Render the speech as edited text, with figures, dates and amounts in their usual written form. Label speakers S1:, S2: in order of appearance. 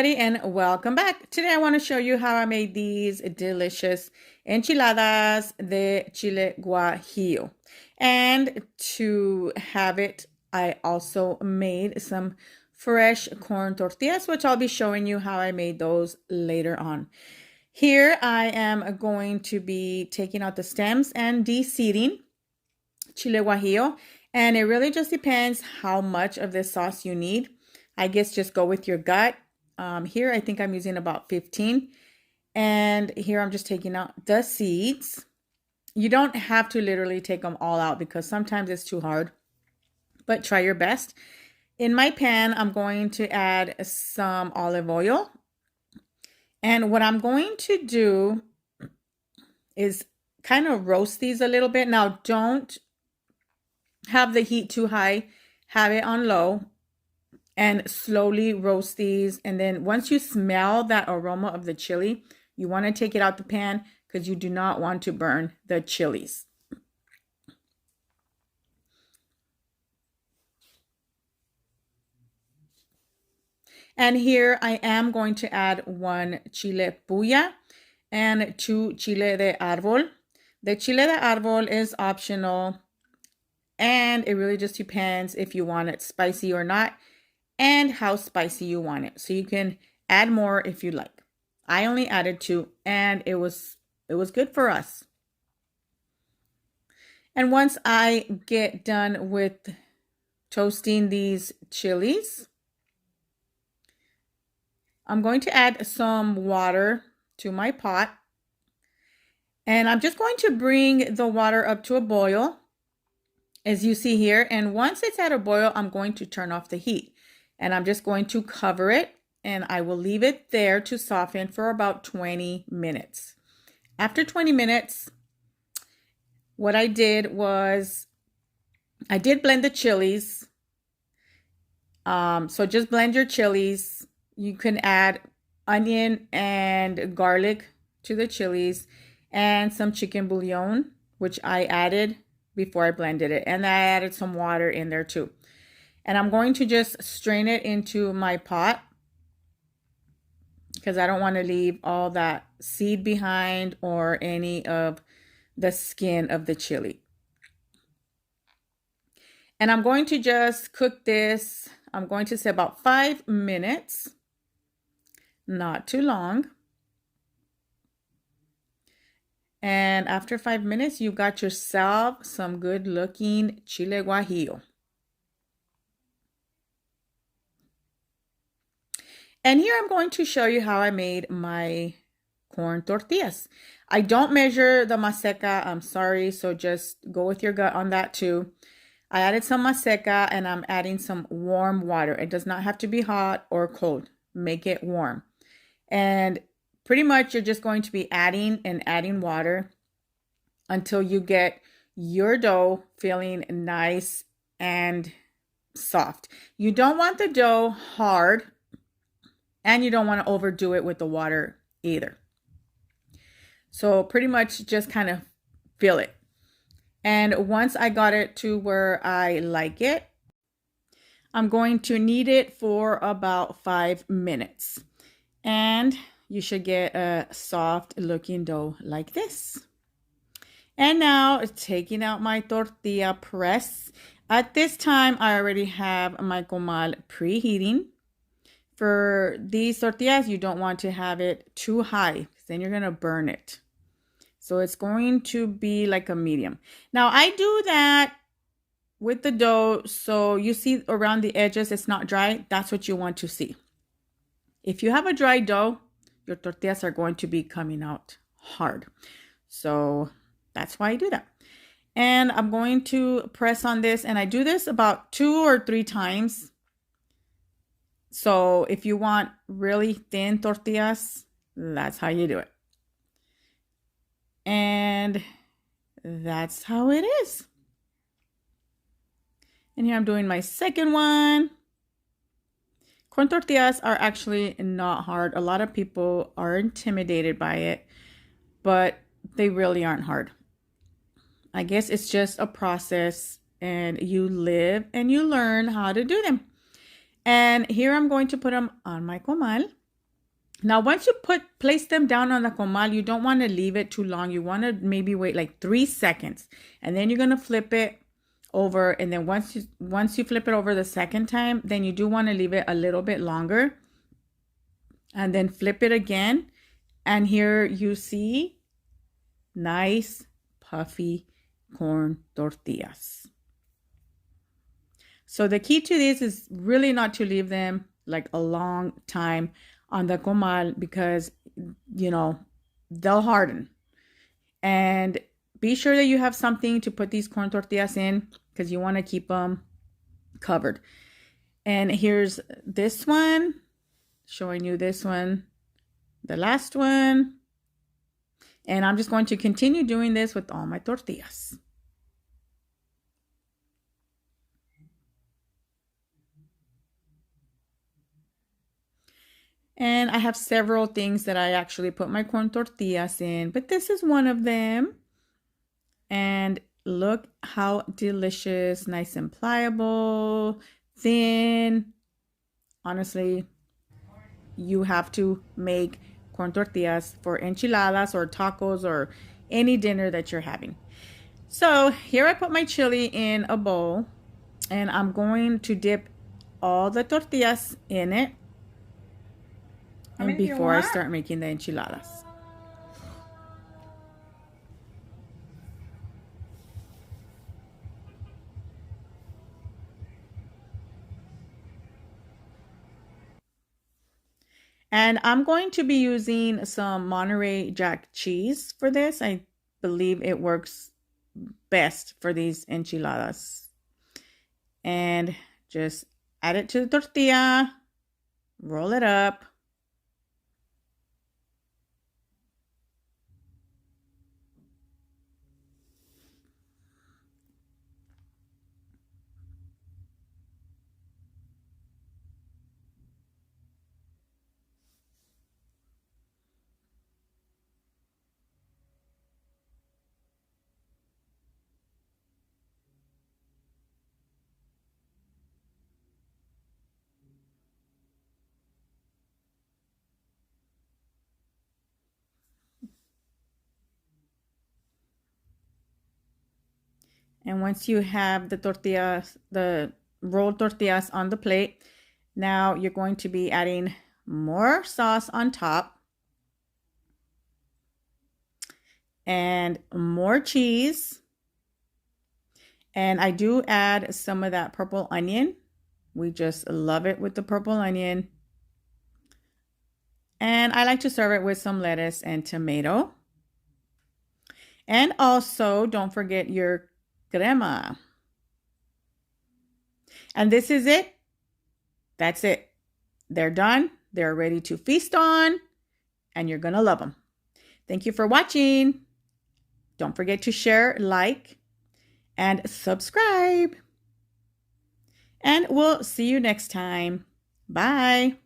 S1: everybody, and welcome back. Today I want to show you how I made these delicious enchiladas de Chile Guajillo. And to have it, I also made some fresh corn tortillas, which I'll be showing you how I made those later on. Here I am going to be taking out the stems and de-seeding Chile Guajillo. And it really just depends how much of this sauce you need. I guess just go with your gut. Here, I think I'm using about 15. And here I'm just taking out the seeds. You don't have to literally take them all out because sometimes it's too hard, but try your best. In my pan, I'm going to add some olive oil. And what I'm going to do is kind of roast these a little bit. Now, don't have the heat too high. Have it on low. And slowly roast these. And then once you smell that aroma of the chili, you want to take it out the pan because you do not want to burn the chilies. And here I am going to add 1 chile puya and 2 chile de arbol. The chile de arbol is optional, and it really just depends if you want it spicy or not, and how spicy you want it. So you can add more if you like. I only added 2, and it was good for us. And once I get done with toasting these chilies, I'm going to add some water to my pot. And I'm just going to bring the water up to a boil, as you see here. And once it's at a boil, I'm going to turn off the heat. And I'm just going to cover it, and I will leave it there to soften for about 20 minutes. After 20 minutes, what I did was I did blend the chilies. So just blend your chilies. You can add onion and garlic to the chilies and some chicken bouillon, which I added before I blended it. And I added some water in there too. And I'm going to just strain it into my pot because I don't want to leave all that seed behind or any of the skin of the chili. And I'm going to just cook this. I'm going to say about 5 minutes, not too long. And after 5 minutes, you got yourself some good looking Chile Guajillo. And here I'm going to show you how I made my corn tortillas. I don't measure the maseca, I'm sorry, so just go with your gut on that too. I added some maseca and I'm adding some warm water. It does not have to be hot or cold. Make it warm. And pretty much you're just going to be adding and adding water until you get your dough feeling nice and soft. You don't want the dough hard, and you don't want to overdo it with the water either. So pretty much just kind of feel it. And once I got it to where I like it, I'm going to knead it for about 5 minutes. And you should get a soft looking dough like this. And now taking out my tortilla press. At this time, I already have my comal preheating. For these tortillas, you don't want to have it too high because then you're going to burn it. So it's going to be like a medium. Now, I do that with the dough. So you see around the edges, it's not dry. That's what you want to see. If you have a dry dough, your tortillas are going to be coming out hard. So that's why I do that. And I'm going to press on this. And I do this about 2 or 3 times. So if you want really thin tortillas, that's how you do it. And that's how it is. And here I'm doing my second one. Corn tortillas are actually not hard. A lot of people are intimidated by it, but they really aren't hard. I guess it's just a process, and you live and you learn how to do them. And here I'm going to put them on my comal. Now, once you place them down on the comal, you don't want to leave it too long. You want to maybe wait like 3 seconds, and then you're gonna flip it over. And then once you flip it over the second time, then you do want to leave it a little bit longer, and then flip it again. And here you see nice puffy corn tortillas. So the key to this is really not to leave them like a long time on the comal, because they'll harden. And be sure that you have something to put these corn tortillas in, because you want to keep them covered. And here's this one, showing you this one, the last one. And I'm just going to continue doing this with all my tortillas. And I have several things that I actually put my corn tortillas in, but this is one of them. And look how delicious, nice and pliable, thin. Honestly, you have to make corn tortillas for enchiladas or tacos or any dinner that you're having. So here I put my chili in a bowl, and I'm going to dip all the tortillas in it. And before I start making the enchiladas. And I'm going to be using some Monterrey Jack cheese for this. I believe it works best for these enchiladas. And just add it to the tortilla, roll it up. And once you have the tortillas, the rolled tortillas on the plate, now you're going to be adding more sauce on top and more cheese. And I do add some of that purple onion. We just love it with the purple onion. And I like to serve it with some lettuce and tomato. And also, don't forget your crema. And this is it. That's it. They're done. They're ready to feast on, and you're going to love them. Thank you for watching. Don't forget to share, like, and subscribe. And we'll see you next time. Bye.